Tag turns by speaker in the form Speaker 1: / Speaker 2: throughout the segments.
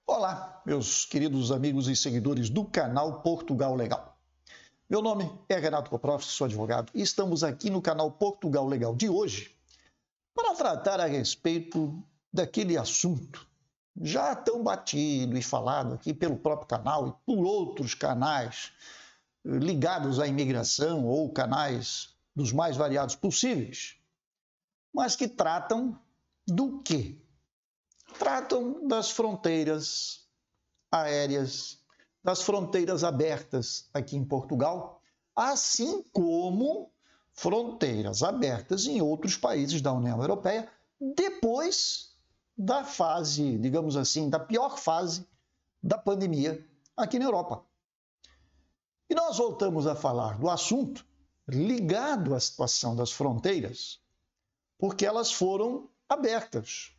Speaker 1: Olá, meus queridos amigos e seguidores do canal Portugal Legal. Meu nome é Renato Koprowski, sou advogado, e estamos aqui no canal Portugal Legal de hoje para tratar a respeito daquele assunto já tão batido e falado aqui pelo próprio canal e por outros canais ligados à imigração ou canais dos mais variados possíveis, mas que tratam do quê? Tratam das fronteiras aéreas, das fronteiras abertas aqui em Portugal, assim como fronteiras abertas em outros países da União Europeia, depois da fase, digamos assim, da pior fase da pandemia aqui na Europa. E nós voltamos a falar do assunto ligado à situação das fronteiras, porque elas foram abertas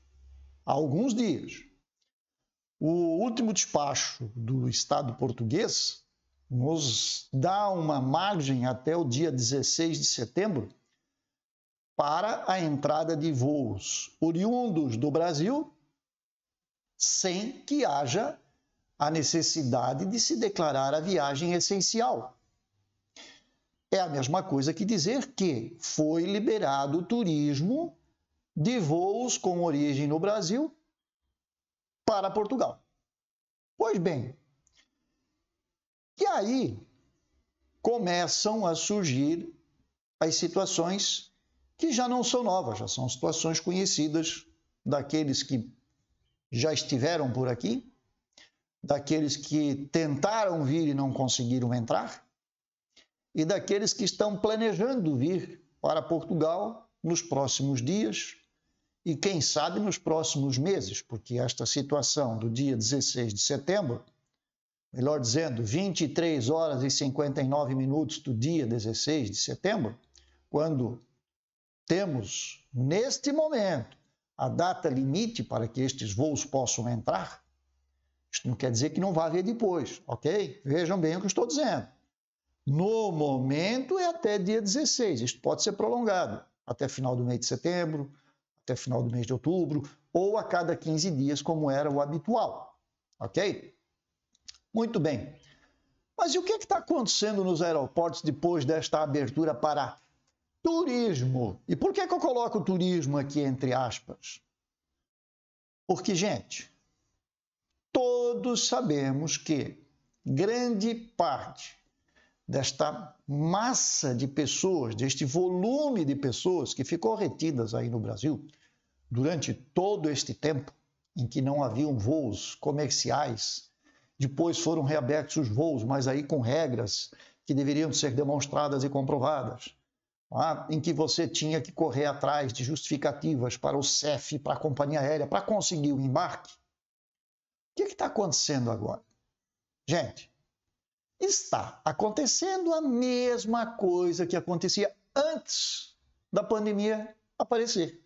Speaker 1: há alguns dias. O último despacho do Estado português nos dá uma margem até o dia 16 de setembro para a entrada de voos oriundos do Brasil sem que haja a necessidade de se declarar a viagem essencial. É a mesma coisa que dizer que foi liberado o turismo de voos com origem no Brasil para Portugal. Pois bem, e aí começam a surgir as situações que já não são novas, já são situações conhecidas daqueles que já estiveram por aqui, daqueles que tentaram vir e não conseguiram entrar, e daqueles que estão planejando vir para Portugal nos próximos dias e, quem sabe, nos próximos meses, porque esta situação do dia 16 de setembro, melhor dizendo, 23 horas e 59 minutos do dia 16 de setembro, quando temos, neste momento, a data limite para que estes voos possam entrar, isto não quer dizer que não vá haver depois, ok? Vejam bem o que eu estou dizendo. No momento é até dia 16, isto pode ser prolongado até final do mês de setembro, até final do mês de outubro, ou a cada 15 dias, como era o habitual, ok? Muito bem. Mas e o que está acontecendo nos aeroportos depois desta abertura para turismo? E por que eu coloco turismo aqui entre aspas? Porque, gente, todos sabemos que grande parte desta massa de pessoas, deste volume de pessoas que ficou retidas aí no Brasil durante todo este tempo em que não haviam voos comerciais, depois foram reabertos os voos, mas aí com regras que deveriam ser demonstradas e comprovadas, em que você tinha que correr atrás de justificativas para o CEF, para a companhia aérea, para conseguir o embarque. O que está acontecendo agora? Gente, está acontecendo a mesma coisa que acontecia antes da pandemia aparecer.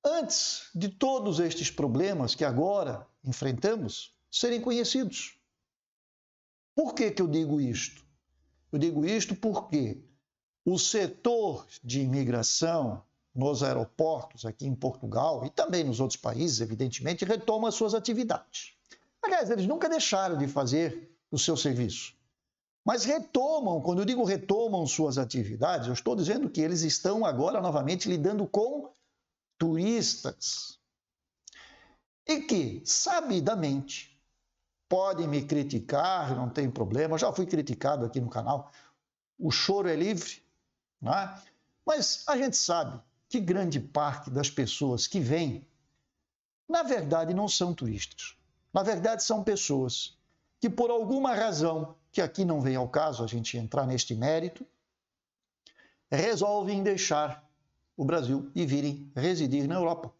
Speaker 1: Antes de todos estes problemas que agora enfrentamos serem conhecidos. Por que eu digo isto? Eu digo isto porque o setor de imigração nos aeroportos aqui em Portugal e também nos outros países, evidentemente, retoma as suas atividades. Aliás, eles nunca deixaram de fazer o seu serviço. Mas retomam, quando eu digo retomam suas atividades, eu estou dizendo que eles estão agora novamente lidando com turistas. E que, sabidamente, podem me criticar, não tem problema, eu já fui criticado aqui no canal, o choro é livre, não é? Mas a gente sabe que grande parte das pessoas que vêm, na verdade, não são turistas. Na verdade, são pessoas que, por alguma razão, que aqui não vem ao caso a gente entrar neste mérito, resolvem deixar o Brasil e virem residir na Europa.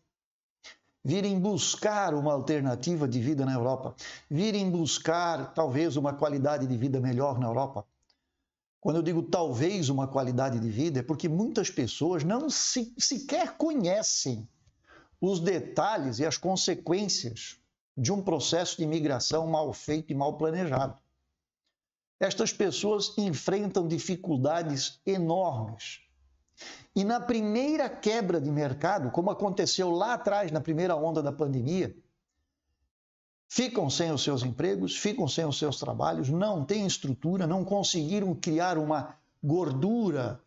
Speaker 1: Virem buscar uma alternativa de vida na Europa. Virem buscar, talvez, uma qualidade de vida melhor na Europa. Quando eu digo talvez uma qualidade de vida, é porque muitas pessoas não sequer conhecem os detalhes e as consequências de um processo de imigração mal feito e mal planejado. Estas pessoas enfrentam dificuldades enormes. E na primeira quebra de mercado, como aconteceu lá atrás, na primeira onda da pandemia, ficam sem os seus empregos, ficam sem os seus trabalhos, não têm estrutura, não conseguiram criar uma gordura,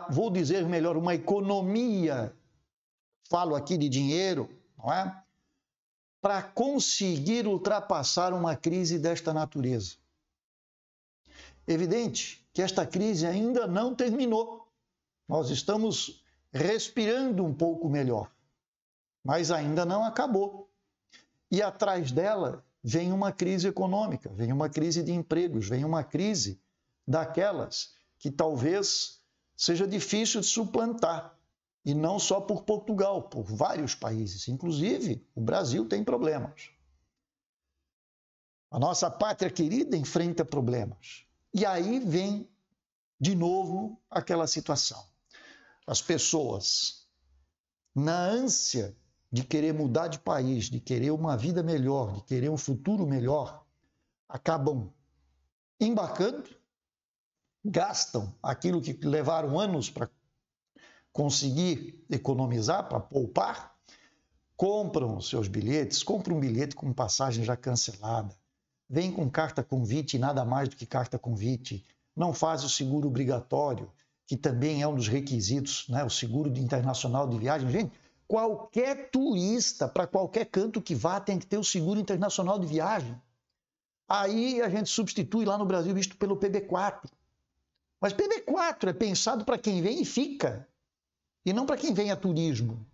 Speaker 1: vou dizer melhor, uma economia, falo aqui de dinheiro, não é? Para conseguir ultrapassar uma crise desta natureza. Evidente que esta crise ainda não terminou. Nós estamos respirando um pouco melhor, mas ainda não acabou. E atrás dela vem uma crise econômica, vem uma crise de empregos, vem uma crise daquelas que talvez seja difícil de suplantar. E não só por Portugal, por vários países. Inclusive, o Brasil tem problemas. A nossa pátria querida enfrenta problemas. E aí vem, de novo, aquela situação. As pessoas, na ânsia de querer mudar de país, de querer uma vida melhor, de querer um futuro melhor, acabam embarcando, gastam aquilo que levaram anos para conseguir economizar, para poupar, compram seus bilhetes, compram um bilhete com passagem já cancelada, vem com carta convite e nada mais do que carta convite, não faz o seguro obrigatório, que também é um dos requisitos, né? O seguro internacional de viagem. Gente, qualquer turista, para qualquer canto que vá, tem que ter o seguro internacional de viagem. Aí a gente substitui lá no Brasil isto pelo PB4. Mas PB4 é pensado para quem vem e fica, e não para quem vem a turismo.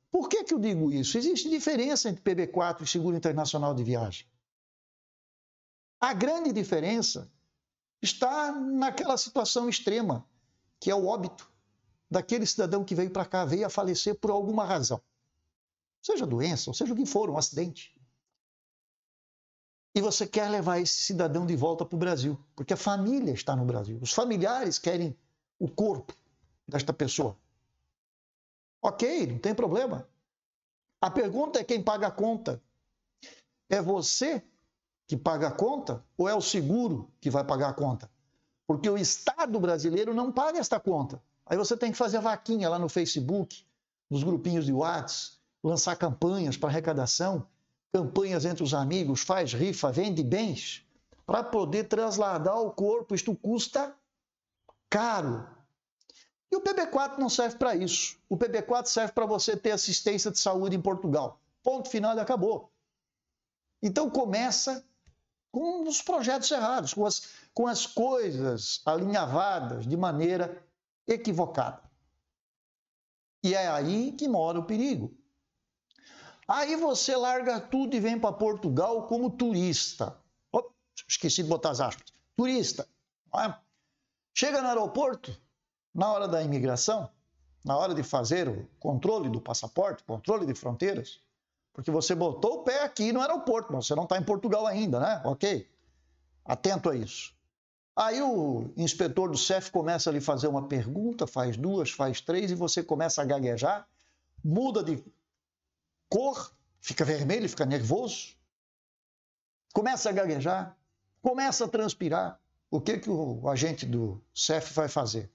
Speaker 1: Por que eu digo isso? Existe diferença entre PB4 e Seguro Internacional de Viagem. A grande diferença está naquela situação extrema, que é o óbito daquele cidadão que veio para cá, veio a falecer por alguma razão. Seja doença, ou seja o que for, um acidente. E você quer levar esse cidadão de volta para o Brasil, porque a família está no Brasil. Os familiares querem o corpo desta pessoa. Ok, não tem problema. A pergunta é quem paga a conta. É você que paga a conta ou é o seguro que vai pagar a conta? Porque o Estado brasileiro não paga esta conta. Aí você tem que fazer vaquinha lá no Facebook, nos grupinhos de WhatsApp, lançar campanhas para arrecadação, campanhas entre os amigos, faz rifa, vende bens, para poder trasladar o corpo. Isto custa caro. E o PB4 não serve para isso. O PB4 serve para você ter assistência de saúde em Portugal. Ponto final e acabou. Então começa com os projetos errados, com as coisas alinhavadas de maneira equivocada. E é aí que mora o perigo. Aí você larga tudo e vem para Portugal como turista. Oh, esqueci de botar as aspas. Turista. Não é? Chega no aeroporto, na hora da imigração, na hora de fazer o controle do passaporte, controle de fronteiras, porque você botou o pé aqui no aeroporto, mas você não está em Portugal ainda, né? Ok. Atento a isso. Aí o inspetor do CEF começa a lhe fazer uma pergunta, faz duas, faz três, e você começa a gaguejar, muda de cor, fica vermelho, fica nervoso, começa a gaguejar, começa a transpirar. O que o agente do CEF vai fazer?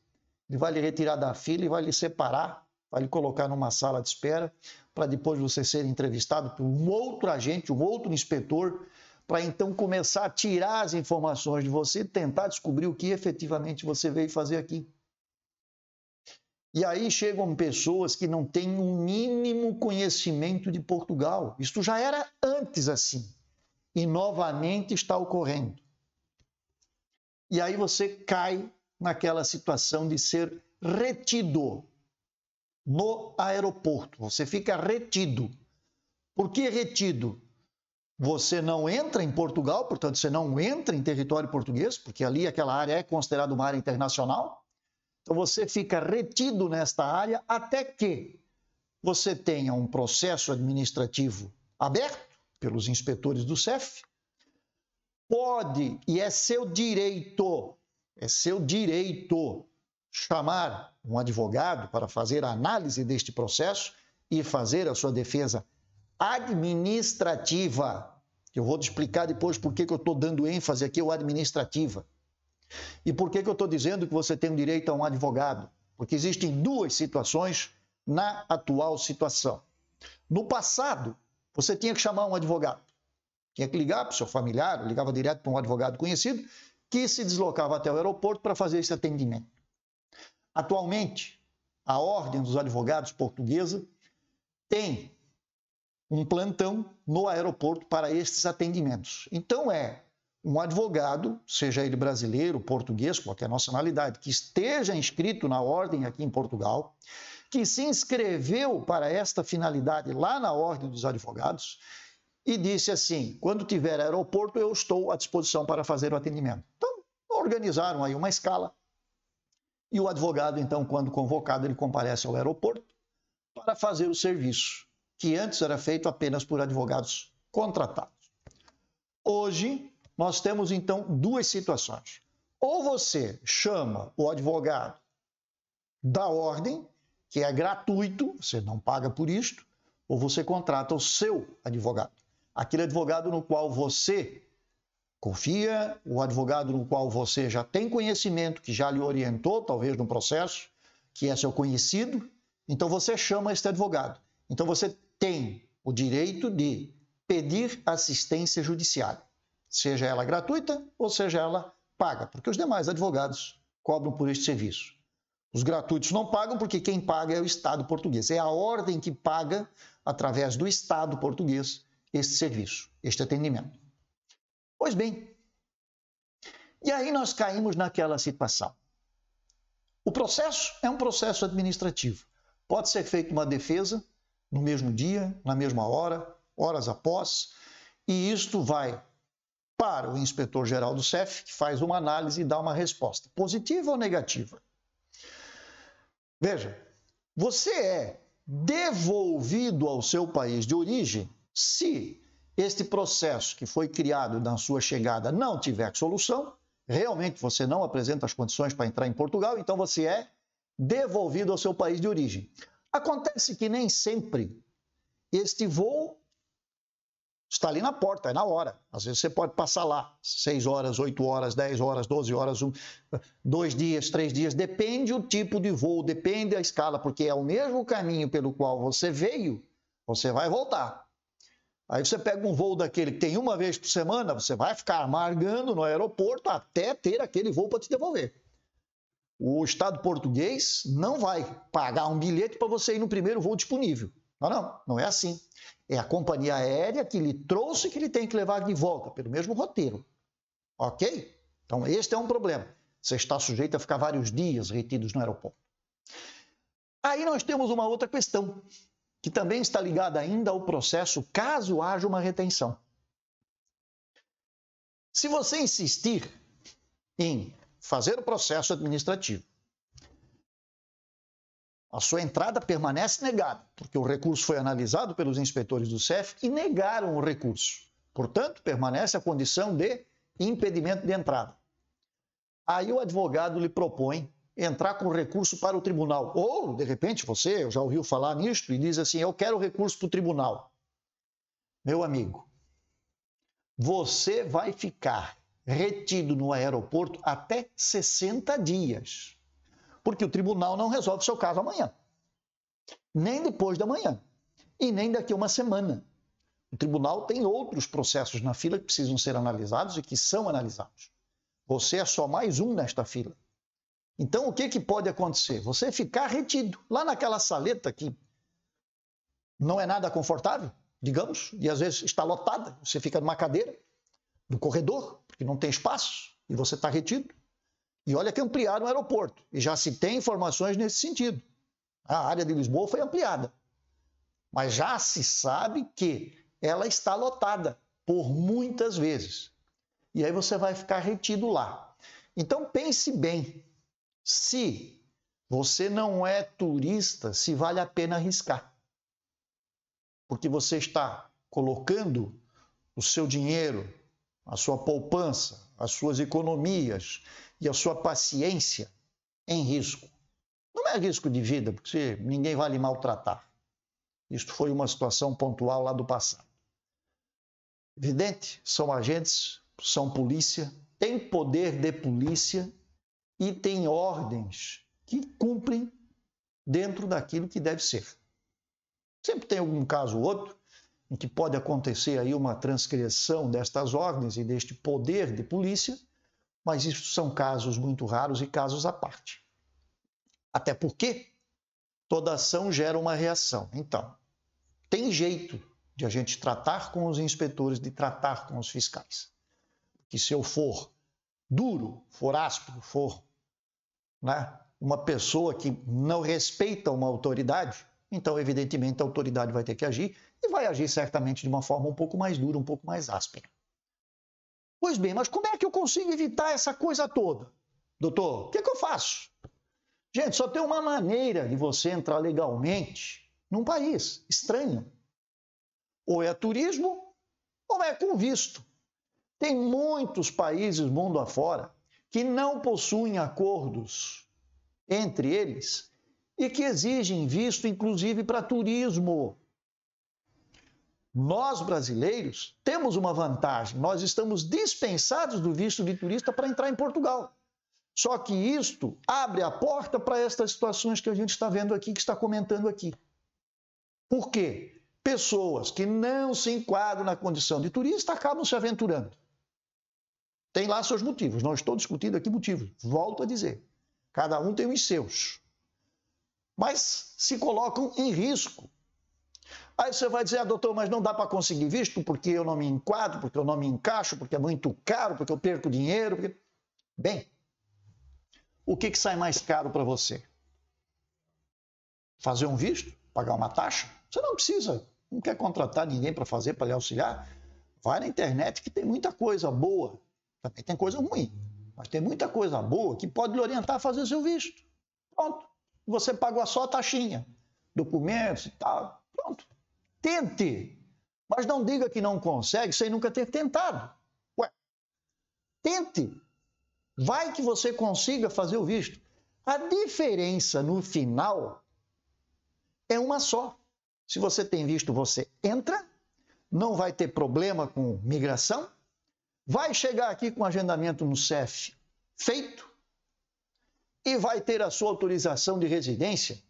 Speaker 1: Ele vai lhe retirar da fila e vai lhe separar, vai lhe colocar numa sala de espera, para depois você ser entrevistado por um outro agente, um outro inspetor, para então começar a tirar as informações de você e tentar descobrir o que efetivamente você veio fazer aqui. E aí chegam pessoas que não têm um mínimo conhecimento de Portugal. Isto já era antes assim. E novamente está ocorrendo. E aí você cai naquela situação de ser retido no aeroporto. Você fica retido. Por que retido? Você não entra em Portugal, portanto, você não entra em território português, porque ali aquela área é considerada uma área internacional. Então você fica retido nesta área até que você tenha um processo administrativo aberto pelos inspetores do CEF. Pode, e é seu direito chamar um advogado para fazer a análise deste processo e fazer a sua defesa administrativa. Eu vou te explicar depois por que eu estou dando ênfase aqui ao administrativa. E por que eu estou dizendo que você tem o direito a um advogado? Porque existem duas situações na atual situação. No passado, você tinha que chamar um advogado. Tinha que ligar para o seu familiar, ligava direto para um advogado conhecido, que se deslocava até o aeroporto para fazer esse atendimento. Atualmente, a Ordem dos Advogados Portuguesa tem um plantão no aeroporto para estes atendimentos. Então, é um advogado, seja ele brasileiro, português, qualquer nacionalidade, que esteja inscrito na Ordem aqui em Portugal, que se inscreveu para esta finalidade lá na Ordem dos Advogados e disse assim: quando tiver aeroporto, eu estou à disposição para fazer o atendimento. Então, organizaram aí uma escala e o advogado, então, quando convocado, ele comparece ao aeroporto para fazer o serviço, que antes era feito apenas por advogados contratados. Hoje, nós temos, então, duas situações. Ou você chama o advogado da ordem, que é gratuito, você não paga por isto, ou você contrata o seu advogado. Aquele advogado no qual você confia, o advogado no qual você já tem conhecimento, que já lhe orientou, talvez, no processo, que é seu conhecido, então você chama este advogado. Então você tem o direito de pedir assistência judiciária, seja ela gratuita ou seja ela paga, porque os demais advogados cobram por este serviço. Os gratuitos não pagam porque quem paga é o Estado português. É a ordem que paga, através do Estado português, este serviço, este atendimento. Pois bem, e aí nós caímos naquela situação. O processo é um processo administrativo. Pode ser feita uma defesa no mesmo dia, na mesma hora, horas após, e isto vai para o inspetor-geral do CEF, que faz uma análise e dá uma resposta, positiva ou negativa. Veja, você é devolvido ao seu país de origem se este processo que foi criado na sua chegada não tiver solução, realmente você não apresenta as condições para entrar em Portugal, então você é devolvido ao seu país de origem. Acontece que nem sempre este voo está ali na porta, é na hora. Às vezes você pode passar lá 6 horas, 8 horas, 10 horas, 12 horas, 2 dias, 3 dias, depende o tipo de voo, depende a escala, porque é o mesmo caminho pelo qual você veio, você vai voltar. Aí você pega um voo daquele que tem uma vez por semana, você vai ficar amargando no aeroporto até ter aquele voo para te devolver. O Estado português não vai pagar um bilhete para você ir no primeiro voo disponível. Não é assim. É a companhia aérea que lhe trouxe que ele tem que levar de volta, pelo mesmo roteiro. Ok? Então, este é um problema. Você está sujeito a ficar vários dias retidos no aeroporto. Aí nós temos uma outra questão, que também está ligada ainda ao processo, caso haja uma retenção. Se você insistir em fazer o processo administrativo, a sua entrada permanece negada, porque o recurso foi analisado pelos inspetores do CEF e negaram o recurso. Portanto, permanece a condição de impedimento de entrada. Aí o advogado lhe propõe entrar com recurso para o tribunal. Ou, de repente, você já ouviu falar nisto e diz assim: eu quero recurso para o tribunal. Meu amigo, você vai ficar retido no aeroporto até 60 dias. Porque o tribunal não resolve o seu caso amanhã, nem depois da manhã, e nem daqui a uma semana. O tribunal tem outros processos na fila que precisam ser analisados e que são analisados. Você é só mais um nesta fila. Então, o que pode acontecer? Você ficar retido lá naquela saleta que não é nada confortável, digamos, e às vezes está lotada. Você fica numa cadeira do corredor, porque não tem espaço, e você está retido. E olha que ampliaram o aeroporto, e já se tem informações nesse sentido. A área de Lisboa foi ampliada, mas já se sabe que ela está lotada por muitas vezes. E aí você vai ficar retido lá. Então pense bem, se você não é turista, se vale a pena arriscar. Porque você está colocando o seu dinheiro, a sua poupança, as suas economias e a sua paciência em risco. Não é risco de vida, porque ninguém vai lhe maltratar. Isto foi uma situação pontual lá do passado. Evidente, são agentes, são polícia, têm poder de polícia e têm ordens que cumprem dentro daquilo que deve ser. Sempre tem algum caso ou outro em que pode acontecer aí uma transgressão destas ordens e deste poder de polícia, mas isso são casos muito raros e casos à parte. Até porque toda ação gera uma reação. Então, tem jeito de a gente tratar com os inspetores, de tratar com os fiscais. Que se eu for duro, for áspero, for uma pessoa que não respeita uma autoridade, então, evidentemente, a autoridade vai ter que agir e vai agir certamente de uma forma um pouco mais dura, um pouco mais áspera. Pois bem, mas como é que eu consigo evitar essa coisa toda? Doutor, o que eu faço? Gente, só tem uma maneira de você entrar legalmente num país estranho. Ou é turismo, ou é com visto. Tem muitos países mundo afora que não possuem acordos entre eles e que exigem visto, inclusive, para turismo. Nós, brasileiros, temos uma vantagem. Nós estamos dispensados do visto de turista para entrar em Portugal. Só que isto abre a porta para estas situações que a gente está vendo aqui, que está comentando aqui. Por quê? Pessoas que não se enquadram na condição de turista acabam se aventurando. Tem lá seus motivos. Não estou discutindo aqui motivos. Volto a dizer. Cada um tem os seus. Mas se colocam em risco. Aí você vai dizer, doutor, mas não dá para conseguir visto porque eu não me enquadro, porque eu não me encaixo, porque é muito caro, porque eu perco dinheiro. Porque... Bem, o que sai mais caro para você? Fazer um visto? Pagar uma taxa? Você não precisa, não quer contratar ninguém para fazer, para lhe auxiliar. Vai na internet que tem muita coisa boa. Também tem coisa ruim, mas tem muita coisa boa que pode lhe orientar a fazer seu visto. Pronto. Você pagou só a taxinha, documentos e tal. Pronto. Tente, mas não diga que não consegue sem nunca ter tentado. Ué, tente. Vai que você consiga fazer o visto. A diferença no final é uma só. Se você tem visto, você entra, não vai ter problema com migração, vai chegar aqui com agendamento no CEF feito e vai ter a sua autorização de residência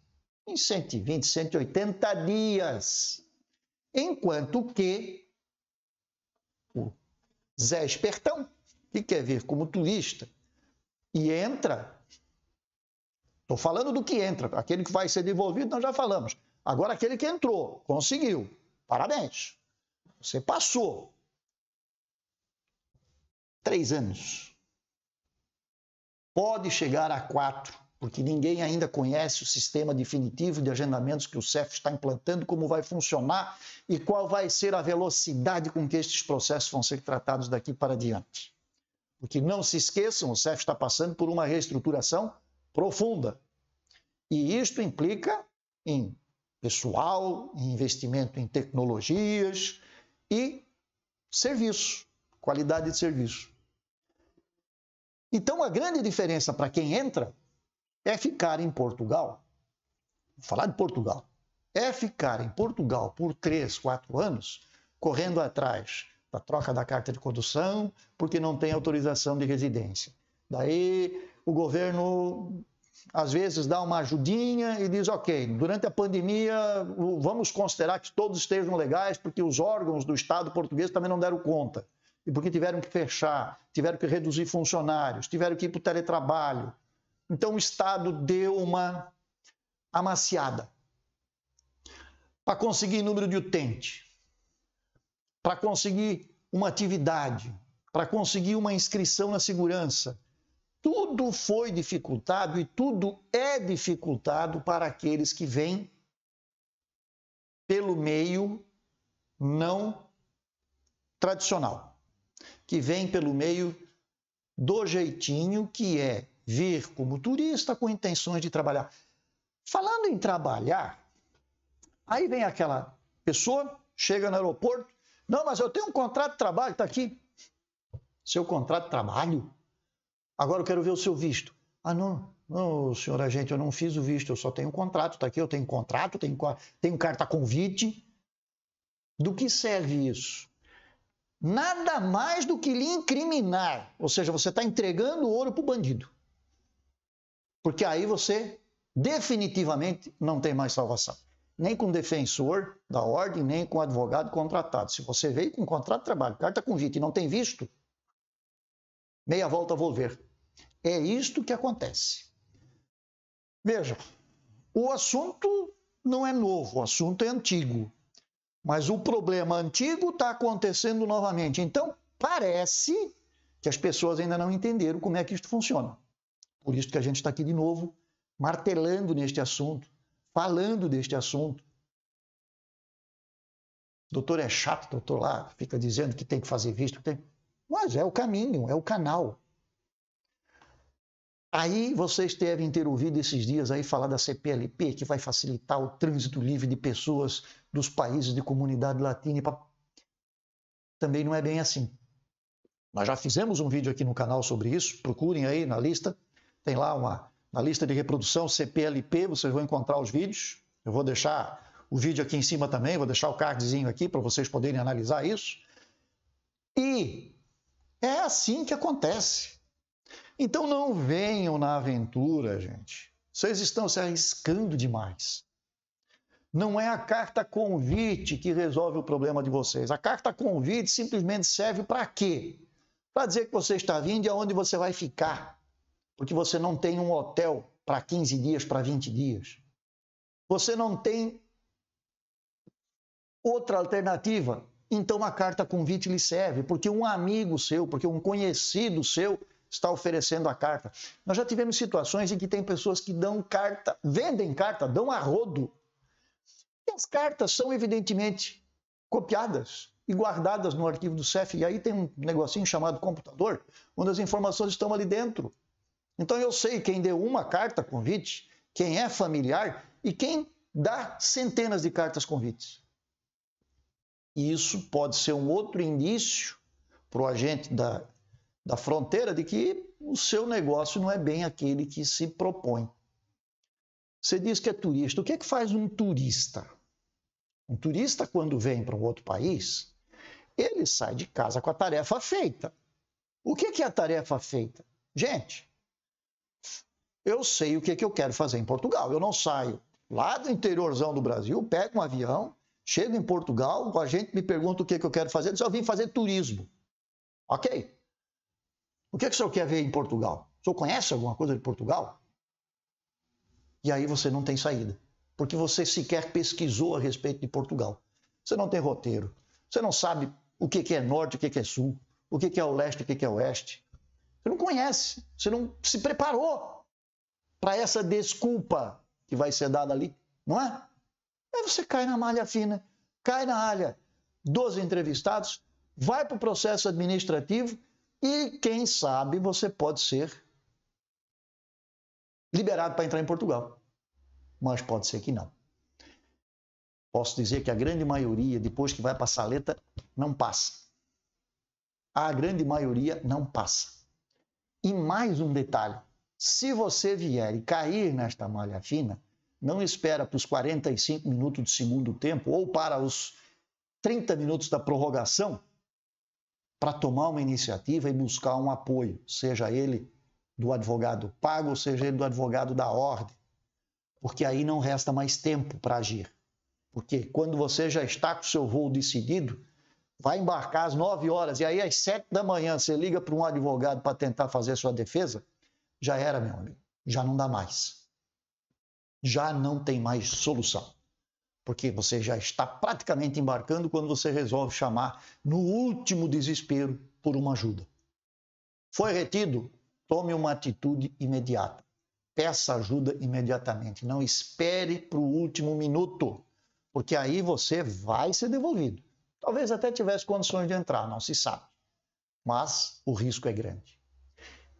Speaker 1: em 120, 180 dias. Enquanto que o Zé Espertão, que quer vir como turista e entra, estou falando do que entra, aquele que vai ser devolvido nós já falamos. Agora aquele que entrou, conseguiu, parabéns, você passou 3 anos. Pode chegar a 4, porque ninguém ainda conhece o sistema definitivo de agendamentos que o CEF está implantando, como vai funcionar e qual vai ser a velocidade com que estes processos vão ser tratados daqui para diante. Porque não se esqueçam, o CEF está passando por uma reestruturação profunda. E isto implica em pessoal, em investimento em tecnologias e serviço, qualidade de serviço. Então, a grande diferença para quem entra é ficar em Portugal. Vou falar de Portugal. É ficar em Portugal por 3, 4 anos, correndo atrás da troca da carta de condução, porque não tem autorização de residência. Daí, o governo, às vezes, dá uma ajudinha e diz, ok, durante a pandemia, vamos considerar que todos estejam legais, porque os órgãos do Estado português também não deram conta. E porque tiveram que fechar, tiveram que reduzir funcionários, tiveram que ir para o teletrabalho. Então, o Estado deu uma amaciada para conseguir número de utente, para conseguir uma atividade, para conseguir uma inscrição na segurança. Tudo foi dificultado e tudo é dificultado para aqueles que vêm pelo meio não tradicional, que vem pelo meio do jeitinho, que é vir como turista com intenções de trabalhar. Falando em trabalhar, aí vem aquela pessoa, chega no aeroporto, não, mas eu tenho um contrato de trabalho, está aqui. Seu contrato de trabalho? Agora eu quero ver o seu visto. Ah, não, senhor agente, eu não fiz o visto, eu só tenho um contrato, está aqui, eu tenho contrato, tenho carta convite. Do que serve isso? Nada mais do que lhe incriminar, ou seja, você está entregando ouro para o bandido. Porque aí você definitivamente não tem mais salvação. nem com defensor da ordem, nem com advogado contratado. Se você veio com contrato de trabalho, carta convite e não tem visto, meia volta vou ver. É isto que acontece. Veja, o assunto não é novo, o assunto é antigo. Mas o problema antigo está acontecendo novamente. Então, parece que as pessoas ainda não entenderam como é que isto funciona. Por isso que a gente está aqui de novo, martelando neste assunto, falando deste assunto. O doutor é chato, doutor lá, fica dizendo que tem que fazer visto. Mas é o caminho, é o canal. Aí vocês devem ter ouvido esses dias aí falar da CPLP, que vai facilitar o trânsito livre de pessoas dos países de comunidade latina. Também não é bem assim. Nós já fizemos um vídeo aqui no canal sobre isso, procurem aí na lista. Tem lá na lista de reprodução CPLP, vocês vão encontrar os vídeos. Eu vou deixar o vídeo aqui em cima também, vou deixar o cardzinho aqui para vocês poderem analisar isso. E é assim que acontece. Então não venham na aventura, gente. Vocês estão se arriscando demais. Não é a carta convite que resolve o problema de vocês. A carta convite simplesmente serve para quê? Para dizer que você está vindo e aonde você vai ficar. Porque você não tem um hotel para 15 dias, para 20 dias. Você não tem outra alternativa. Então a carta convite lhe serve, porque um amigo seu, porque um conhecido seu está oferecendo a carta. Nós já tivemos situações em que tem pessoas que dão carta, vendem carta, dão a rodo. E as cartas são evidentemente copiadas e guardadas no arquivo do CEF. E aí tem um negocinho chamado computador, onde as informações estão ali dentro. Então eu sei quem deu uma carta convite, quem é familiar e quem dá centenas de cartas convites. E isso pode ser um outro indício para o agente da fronteira de que o seu negócio não é bem aquele que se propõe. Você diz que é turista. O que é que faz um turista? Um turista, quando vem para um outro país, ele sai de casa com a tarefa feita. O que é a tarefa feita? Gente, eu sei o que eu quero fazer em Portugal. Eu não saio lá do interiorzão do Brasil, pego um avião, chego em Portugal, a gente me pergunta o que eu quero fazer, eu diz, eu vim fazer turismo. Ok? O que o senhor quer ver em Portugal? O senhor conhece alguma coisa de Portugal? E aí você não tem saída, porque você sequer pesquisou a respeito de Portugal. Você não tem roteiro, você não sabe o que é norte, o que é sul, o que é o leste, o que é o oeste. Você não conhece, você não se preparou para essa desculpa que vai ser dada ali, não é? Aí você cai na malha fina, cai na malha dos entrevistados, vai para o processo administrativo e, quem sabe, você pode ser liberado para entrar em Portugal. Mas pode ser que não. Posso dizer que a grande maioria, depois que vai para a saleta, não passa. A grande maioria não passa. E mais um detalhe, se você vier e cair nesta malha fina, não espera para os 45 minutos do segundo tempo ou para os 30 minutos da prorrogação para tomar uma iniciativa e buscar um apoio, seja ele do advogado pago, seja ele do advogado da ordem, porque aí não resta mais tempo para agir. Porque quando você já está com o seu voo decidido, vai embarcar às 9 horas e aí às 7 da manhã você liga para um advogado para tentar fazer a sua defesa, já era, meu amigo, já não dá mais. Já não tem mais solução. Porque você já está praticamente embarcando quando você resolve chamar, no último desespero, por uma ajuda. Foi retido? Tome uma atitude imediata. Peça ajuda imediatamente. Não espere para o último minuto, porque aí você vai ser devolvido. Talvez até tivesse condições de entrar, não se sabe. Mas o risco é grande.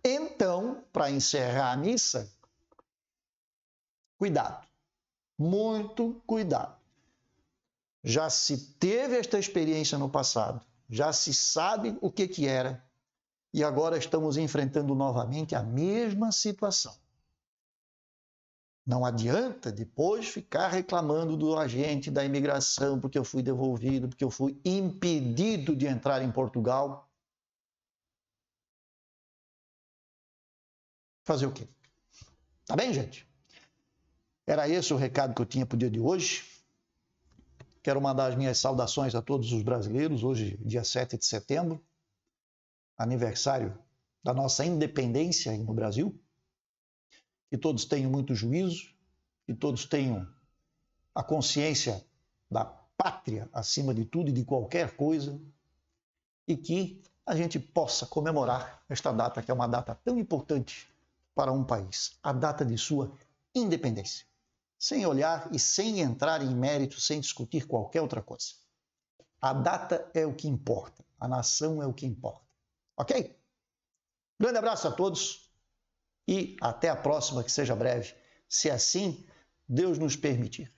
Speaker 1: Então, para encerrar a missa, cuidado. Muito cuidado. Já se teve esta experiência no passado, já se sabe o que era, e agora estamos enfrentando novamente a mesma situação. Não adianta depois ficar reclamando do agente da imigração porque eu fui devolvido, porque eu fui impedido de entrar em Portugal. Fazer o quê? Tá bem, gente? Era esse o recado que eu tinha para o dia de hoje. Quero mandar as minhas saudações a todos os brasileiros, hoje, dia 7 de setembro, aniversário da nossa independência no Brasil. Que todos tenham muito juízo, que todos tenham a consciência da pátria acima de tudo e de qualquer coisa, e que a gente possa comemorar esta data, que é uma data tão importante para um país, a data de sua independência, sem olhar e sem entrar em mérito, sem discutir qualquer outra coisa. A data é o que importa, a nação é o que importa. Ok? Grande abraço a todos e até a próxima, que seja breve, se assim Deus nos permitir.